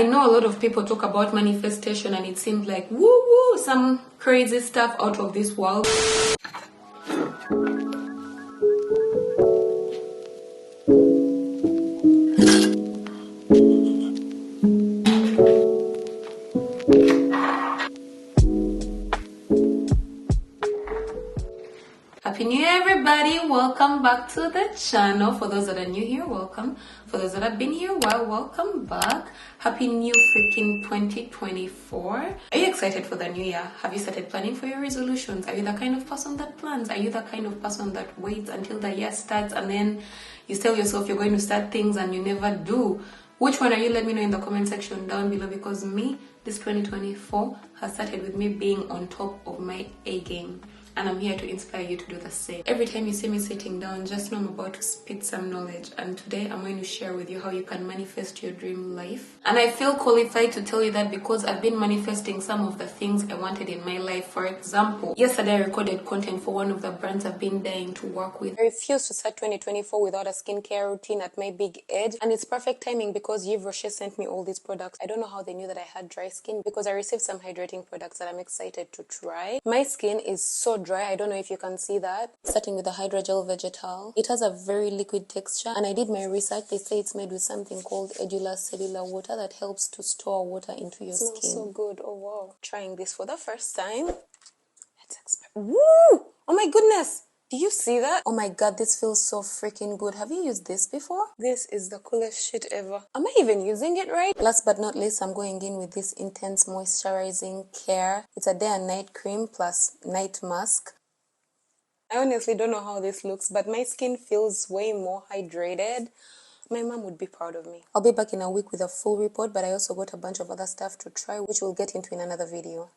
I know a lot of people talk about manifestation and it seems like woo, some crazy stuff out of this world. Happy New Year, everybody. Welcome back to the channel. For those that are new here, welcome. For those that have been here, well, welcome back. Happy new freaking 2024. Are you excited for the new year? Have you started planning for your resolutions? Are you the kind of person that plans? Are you the kind of person that waits until the year starts and then you tell yourself you're going to start things and you never do? Which one are you? Let me know in the comment section down below, because me, this 2024 has started with me being on top of my A game. And I'm here to inspire you to do the same. Every time you see me sitting down, just know I'm about to spit some knowledge. And today I'm going to share with you how you can manifest your dream life. And I feel qualified to tell you that because I've been manifesting some of the things I wanted in my life. For example, yesterday I recorded content for one of the brands I've been dying to work with. I refuse to start 2024 without a skincare routine at my big age. And it's perfect timing because Yves Rocher sent me all these products. I don't know how they knew that I had dry skin, because I received some hydrating products that I'm excited to try. My skin is so dry. I don't know if you can see that. Starting with the Hydrogel Vegetal. It has a very liquid texture, and I did my research. They say it's made with something called Edular Cellular Water that helps to store water into your skin. Smells so good. Oh wow. Trying this for the first time. Let's expect. Woo! Oh my goodness! Do you see that? Oh my god, this feels so freaking good. Have you used this before? This is the coolest shit ever. Am I even using it right? Last but not least, I'm going in with this Intense Moisturizing Care. It's a day and night cream plus night mask. I honestly don't know how this looks, but my skin feels way more hydrated. My mom would be proud of me. I'll be back in a week with a full report, but I also got a bunch of other stuff to try, which we'll get into in another video.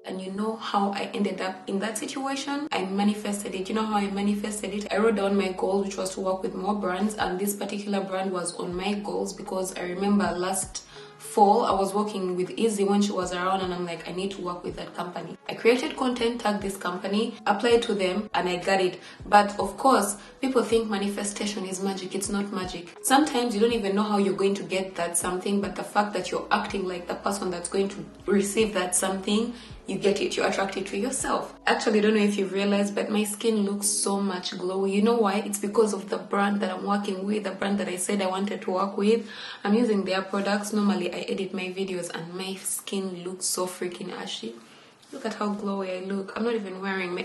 And you know how I ended up in that situation? I manifested it. You know how I manifested it? I wrote down my goal, which was to work with more brands, and this particular brand was on my goals because I remember last fall I was working with Izzy when she was around, and I'm like, I need to work with that company. I created content, tagged this company, applied to them, and I got it. But of course, people think manifestation is magic. It's not magic. Sometimes you don't even know how you're going to get that something, but the fact that you're acting like the person that's going to receive that something, you get it, you attract it to yourself. Actually, I don't know if you've realized, but my skin looks so much glowy. You know why? It's because of the brand that I'm working with, the brand that I said I wanted to work with. I'm using their products. Normally, I edit my videos and my skin looks so freaking ashy. Look at how glowy I look. I'm not even wearing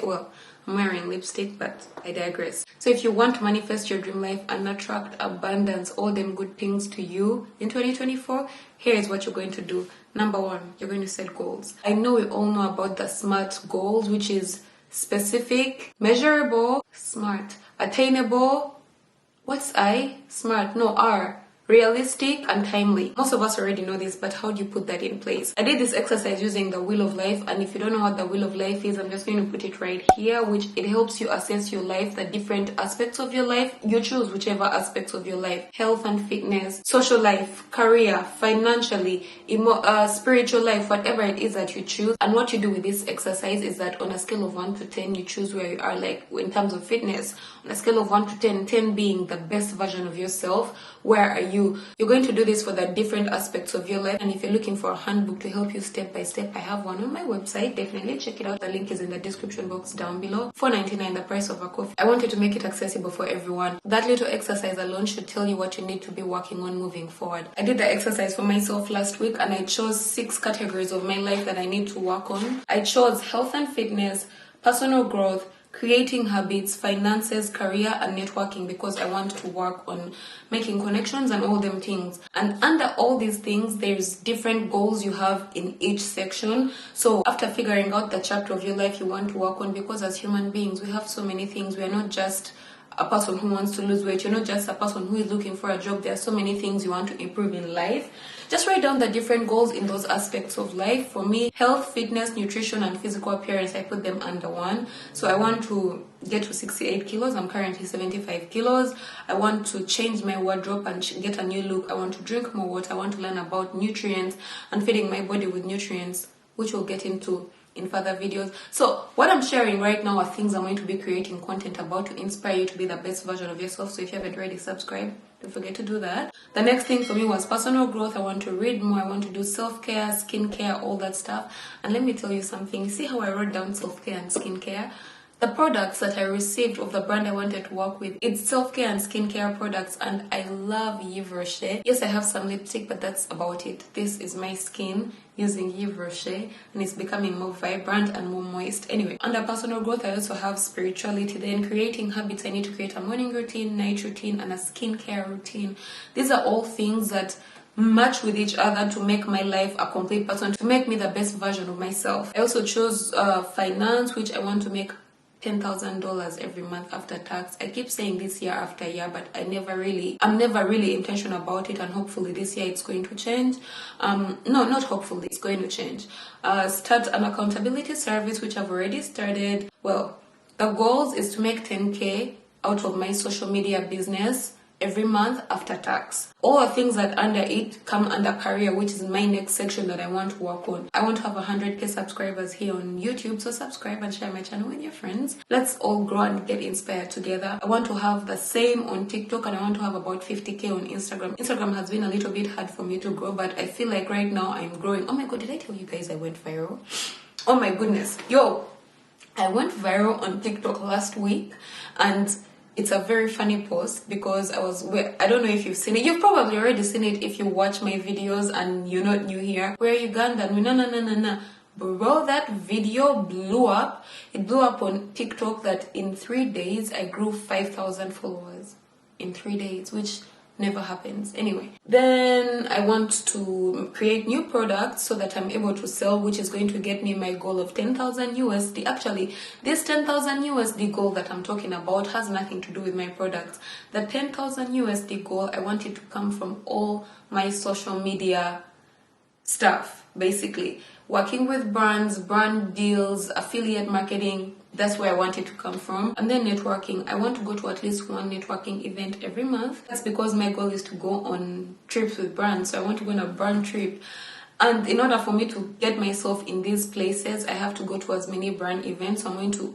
I'm wearing lipstick, but I digress. So if you want to manifest your dream life and attract abundance, all them good things to you in 2024, here is what you're going to do. Number one, you're going to set goals. I know we all know about the SMART goals, which is specific, measurable, smart, attainable. What's I? Smart. No, R. Realistic and timely. Most of us already know this, but how do you put that in place? I did this exercise using the Wheel of Life, and if you don't know what the Wheel of Life is, I'm just going to put it right here, which it helps you assess your life, the different aspects of your life. You choose whichever aspects of your life: health and fitness, social life, career, financially, spiritual life, whatever it is that you choose. And what you do with this exercise is that on a scale of 1 to 10, you choose where you are, like in terms of fitness. On a scale of 1 to 10, 10 being the best version of yourself, where are you? You're going to do this for the different aspects of your life. And if you're looking for a handbook to help you step by step, I have one on my website. Definitely check it out. The link is in the description box down below. $4.99, the price of a coffee. I wanted to make it accessible for everyone. That little exercise alone should tell you what you need to be working on moving forward. I did the exercise for myself last week, and I chose 6 categories of my life that I need to work on. I chose health and fitness, personal growth, creating habits, finances, career, and networking, because I want to work on making connections and all them things. And under all these things, there's different goals you have in each section. So after figuring out the chapter of your life you want to work on, because as human beings, we have so many things. We are not just a person who wants to lose weight. You're not just a person who is looking for a job. There are so many things you want to improve in life. Just write down the different goals in those aspects of life. For me, health, fitness, nutrition, and physical appearance, I put them under one. So I want to get to 68 kilos. I'm currently 75 kilos. I want to change my wardrobe and get a new look. I want to drink more water. I want to learn about nutrients and feeding my body with nutrients, which we'll get into in further videos. So what I'm sharing right now are things I'm going to be creating content about to inspire you to be the best version of yourself. So if you haven't already, subscribe. Don't forget to do that. The next thing for me was personal growth. I want to read more. I want to do self-care, skincare, all that stuff. And let me tell you something. See how I wrote down self-care and skincare? The products that I received of the brand I wanted to work with, it's self-care and skincare products, and I love Yves Rocher. Yes, I have some lipstick, but that's about it. This is my skin using Yves Rocher, and it's becoming more vibrant and more moist. Anyway, under personal growth, I also have spirituality. Then creating habits, I need to create a morning routine, night routine, and a skincare routine. These are all things that match with each other to make my life a complete person, to make me the best version of myself. I also chose finance, which I want to make $10,000 every month after tax. I keep saying this year after year, but I'm never really intentional about it, and hopefully this year it's going to change. No, not hopefully, it's going to change. Start an accountability service, which I've already started. Well, the goals is to make 10K out of my social media business every month after tax. All the things that under it come under career, which is my next section that I want to work on. I want to have 100K subscribers here on YouTube, so subscribe and share my channel with your friends. Let's all grow and get inspired together. I want to have the same on TikTok, and I want to have about 50K on Instagram. Instagram has been a little bit hard for me to grow, but I feel like right now I'm growing. Oh my god, did I tell you guys I went viral? Oh my goodness. Yo, I went viral on TikTok last week, and it's a very funny post because I don't know if you've seen it. You've probably already seen it if you watch my videos and you're not new here. We're Ugandan. No. Bro, that video blew up. It blew up on TikTok that in 3 days I grew 5,000 followers. In 3 days, which never happens. Anyway, then I want to create new products so that I'm able to sell, which is going to get me my goal of 10,000 USD. Actually, this 10,000 USD goal that I'm talking about has nothing to do with my products. The 10,000 USD goal, I want it to come from all my social media stuff, basically. Working with brands, brand deals, affiliate marketing, that's where I want it to come from. And then networking. I want to go to at least one networking event every month. That's because my goal is to go on trips with brands. So I want to go on a brand trip. And in order for me to get myself in these places, I have to go to as many brand events. So I'm going to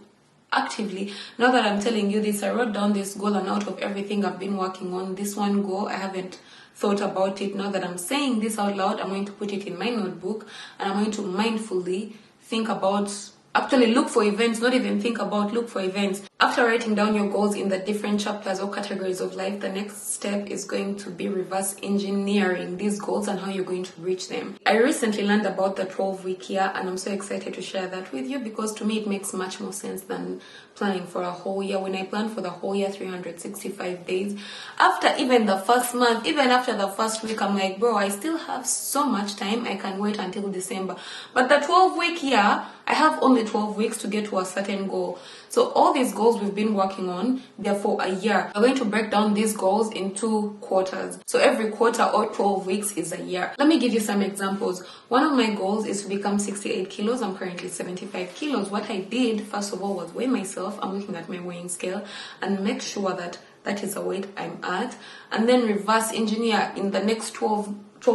actively, now that I'm telling you this, I wrote down this goal, and out of everything I've been working on, this one goal, I haven't thought about it. Now that I'm saying this out loud, I'm going to put it in my notebook, and I'm going to mindfully think about, actually look for events, not even think about, look for events. After writing down your goals in the different chapters or categories of life, the next step is going to be reverse engineering these goals and how you're going to reach them. I recently learned about the 12-week year, and I'm so excited to share that with you because to me it makes much more sense than planning for a whole year. When I planned for the whole year, 365 days, after even the first month, even after the first week, I'm like, bro, I still have so much time. I can wait until December. But the 12-week year, I have only 12 weeks to get to a certain goal. So all these goals we've been working on, they're for a year. We're going to break down these goals in 2 quarters. So every quarter or 12 weeks is a year. Let me give you some examples. One of my goals is to become 68 kilos. I'm currently 75 kilos. What I did, first of all, was weigh myself. I'm looking at my weighing scale and make sure that that is the weight I'm at. And then reverse engineer in the next 12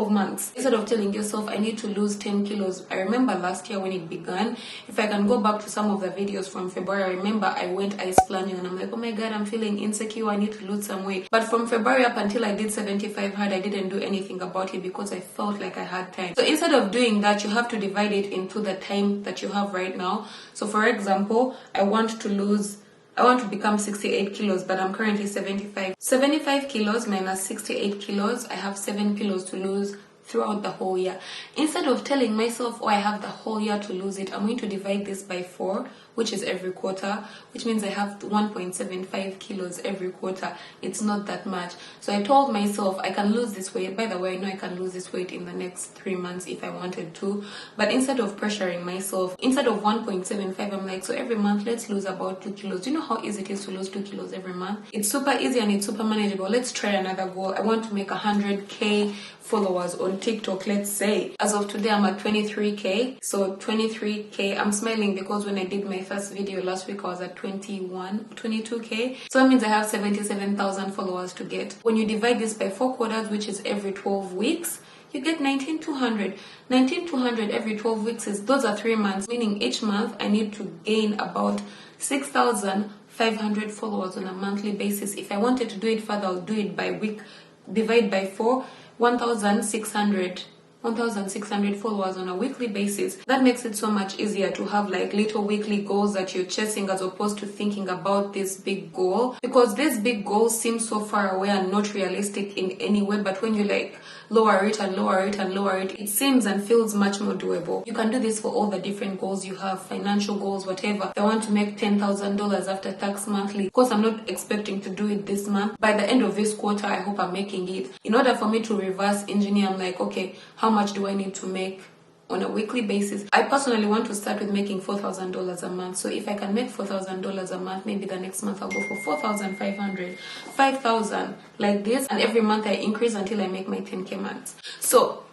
months. Instead of telling yourself, I need to lose 10 kilos. I remember last year when it began, if I can go back to some of the videos from February, I remember I went ice planning and I'm like, oh my god, I'm feeling insecure, I need to lose some weight. But from February up until I did 75 hard, I didn't do anything about it because I felt like I had time. So instead of doing that, you have to divide it into the time that you have right now. So for example, I want to become 68 kilos, but I'm currently 75. 75 kilos minus 68 kilos, I have 7 kilos to lose throughout the whole year. Instead of telling myself, oh, I have the whole year to lose it, I'm going to divide this by 4, which is every quarter, which means I have 1.75 kilos every quarter. It's not that much. So I told myself I can lose this weight. By the way, I know I can lose this weight in the next 3 months if I wanted to. But instead of pressuring myself, instead of 1.75, I'm like, so every month, let's lose about 2 kilos. Do you know how easy it is to lose 2 kilos every month? It's super easy and it's super manageable. Let's try another goal. I want to make 100K followers on TikTok, let's say. As of today, I'm at 23K. So 23K, I'm smiling because when I did my first video last week, I was at 22K. So that means I have 77,000 followers to get. When you divide this by 4 quarters, which is every 12 weeks, you get 19,200. 19,200 every 12 weeks those are 3 months, meaning each month I need to gain about 6,500 500 followers on a monthly basis. If I wanted to do it further, I'll do it by week, divide by 4, 1,600 followers on a weekly basis. That makes it so much easier to have like little weekly goals that you're chasing, as opposed to thinking about this big goal, because this big goal seems so far away and not realistic in any way. But when you like lower it and lower it and lower it, it seems and feels much more doable. You can do this for all the different goals you have, financial goals, whatever. If I want to make $10,000 after tax monthly, of course I'm not expecting to do it this month. By the end of this quarter, I hope I'm making it. In order for me to reverse engineer, I'm like, okay, how much do I need to make on a weekly basis? I personally want to start with making $4,000 a month. So if I can make $4,000 a month, maybe the next month I'll go for 4,500, 5,000, like this, and every month I increase until I make my 10K max. So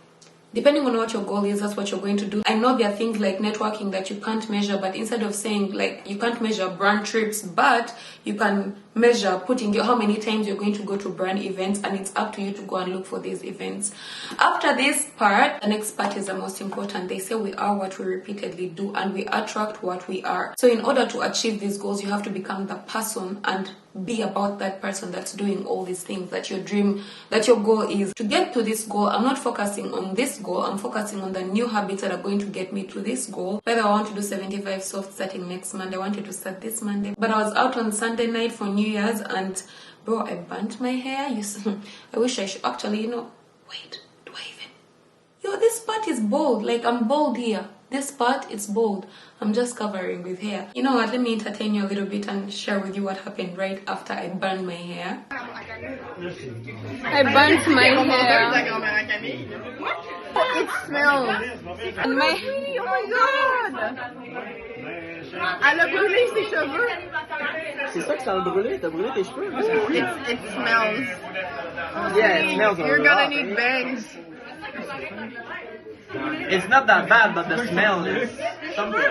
depending on what your goal is, that's what you're going to do. I know there are things like networking that you can't measure, but instead of saying like you can't measure brand trips, but you can measure putting how many times you're going to go to brand events, and it's up to you to go and look for these events. After this part, the next part is the most important. They say we are what we repeatedly do, and we attract what we are. So in order to achieve these goals, you have to become the person and be about that person that's doing all these things that your dream, that your goal is. To get to this goal, I'm not focusing on this goal, I'm focusing on the new habits that are going to get me to this goal. Whether I want to do 75 soft starting next Monday, I wanted to start this Monday, but I was out on Sunday night for New Year's, and bro, I burnt my hair. I wish I should actually, wait, do I even? This part is bold. Like, I'm bold here. This part is bold. I'm just covering with hair. You know what? Let me entertain you a little bit and share with you what happened right after I burned my hair. I burnt my hair. It smells. And my hair, oh my god! Elle a brûlé ses cheveux. C'est ça que ça a brûlé? T'as brûlé tes cheveux? It smells. Yeah, it smells. You're gonna need bangs. It's not that bad, but the smell is something.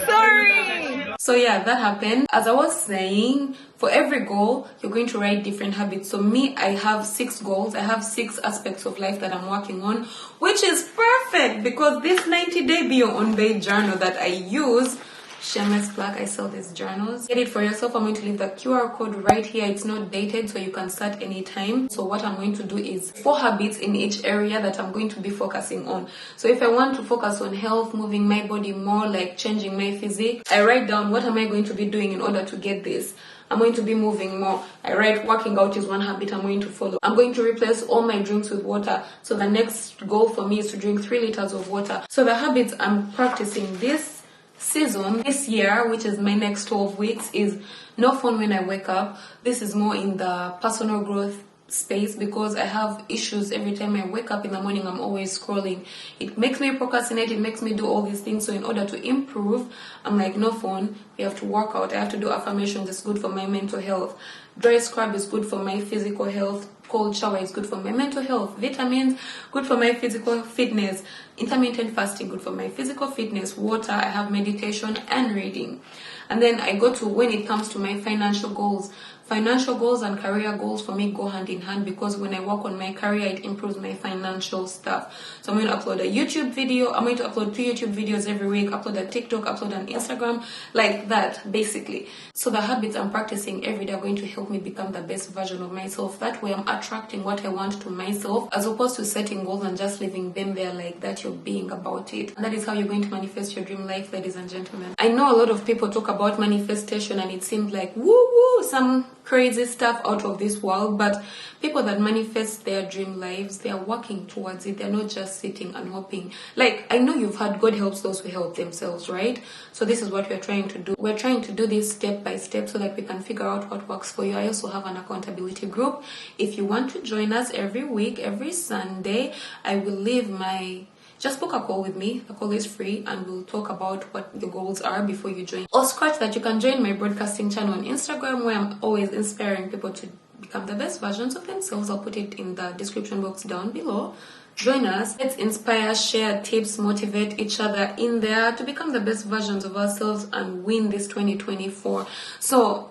Sorry. So yeah, that happened. As I was saying, for every goal, you're going to write different habits. So me, I have 6 goals. I have 6 aspects of life that I'm working on, which is perfect because this 90-day Be Your Own Babe journal that I use, shameless plug, I sell these journals. Get it for yourself. I'm going to leave the QR code right here. It's not dated, so you can start anytime. So what I'm going to do is 4 habits in each area that I'm going to be focusing on. So if I want to focus on health, moving my body more, like changing my physique, I write down what am I going to be doing in order to get this. I'm going to be moving more. I write working out is one habit I'm going to follow. I'm going to replace all my drinks with water. So the next goal for me is to drink 3 liters of water. So the habits I'm practicing this season, this year, which is my next 12 weeks, is no phone when I wake up. This is more in the personal growth space because I have issues every time I wake up in the morning. I'm always scrolling. It makes me procrastinate. It makes me do all these things. So in order to improve, I'm like, no phone. We have to work out. I have to do affirmations. It's good for my mental health. Dry scrub is good for my physical health. Cold shower is good for my mental health. Vitamins, good for my physical fitness. Intermittent fasting, good for my physical fitness. Water, I have meditation and reading. And then I go to when it comes to my financial goals. Financial goals and career goals for me go hand in hand because when I work on my career, it improves my financial stuff. So I'm going to upload a YouTube video. I'm going to upload 2 YouTube videos every week, upload a TikTok, upload an Instagram, like that, basically. So the habits I'm practicing every day are going to help me become the best version of myself. That way I'm attracting what I want to myself as opposed to setting goals and just leaving them there like that. You're being about it. And that is how you're going to manifest your dream life, ladies and gentlemen. I know a lot of people talk about manifestation and it seems like woo-woo, some crazy stuff out of this world, but people that manifest their dream lives, they are working towards it. They're not just sitting and hoping. Like, I know you've heard God helps those who help themselves, right? So this is what we're trying to do. We're trying to do this step by step so that we can figure out what works for you. I also have an accountability group. If you want to join us every week, every Sunday, I will leave my... Just book a call with me. The call is free and we'll talk about what the goals are before you join. Or scratch that, you can join my broadcasting channel on Instagram where I'm always inspiring people to become the best versions of themselves. I'll put it in the description box down below. Join us. Let's inspire, share tips, motivate each other in there to become the best versions of ourselves and win this 2024. So,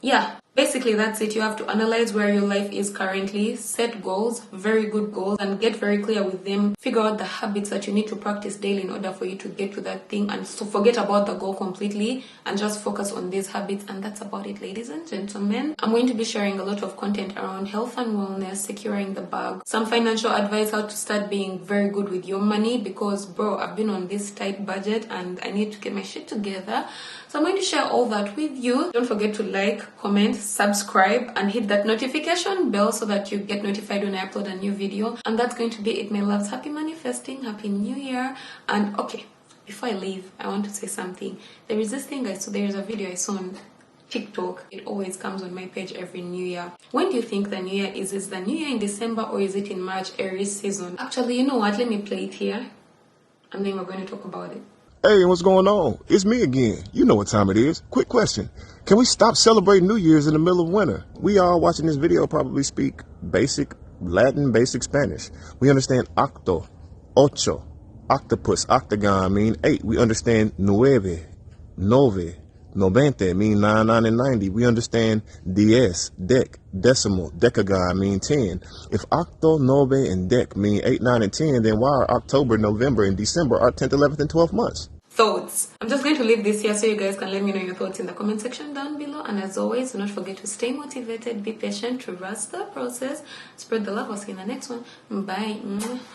yeah. Basically, that's it. You have to analyze where your life is currently, set goals, very good goals, and get very clear with them. Figure out the habits that you need to practice daily in order for you to get to that thing, and so forget about the goal completely and just focus on these habits. And that's about it, ladies and gentlemen. I'm going to be sharing a lot of content around health and wellness, securing the bag, some financial advice, how to start being very good with your money, because bro, I've been on this tight budget and I need to get my shit together. So I'm going to share all that with you. Don't forget to like, comment, subscribe, and hit that notification bell so that you get notified when I upload a new video. And that's going to be it, my loves. Happy manifesting, happy new year. And okay, before I leave, I want to say something. There is this thing I saw, there is a video I saw on TikTok. It always comes on my page every new year. When do you think the new year is? Is the new year in December or is it in March, Aries season? Actually, you know what? Let me play it here and then we're going to talk about it. Hey, what's going on? It's me again. You know what time it is. Quick question. Can we stop celebrating New Year's in the middle of winter? We all watching this video probably speak basic Latin, basic Spanish. We understand octo, ocho, octopus, octagon mean 8. We understand nueve, nove, novente mean 9, 9, and 90. We understand diez, dec, decimal, decagon mean 10. If octo, nove, and dec mean 8, 9, and 10, then why are October, November, and December our 10th, 11th, and 12th months? Thoughts. I'm just going to leave this here so you guys can let me know your thoughts in the comment section down below. And as always, do not forget to stay motivated, be patient, trust the process, spread the love. I'll see you in the next one. Bye.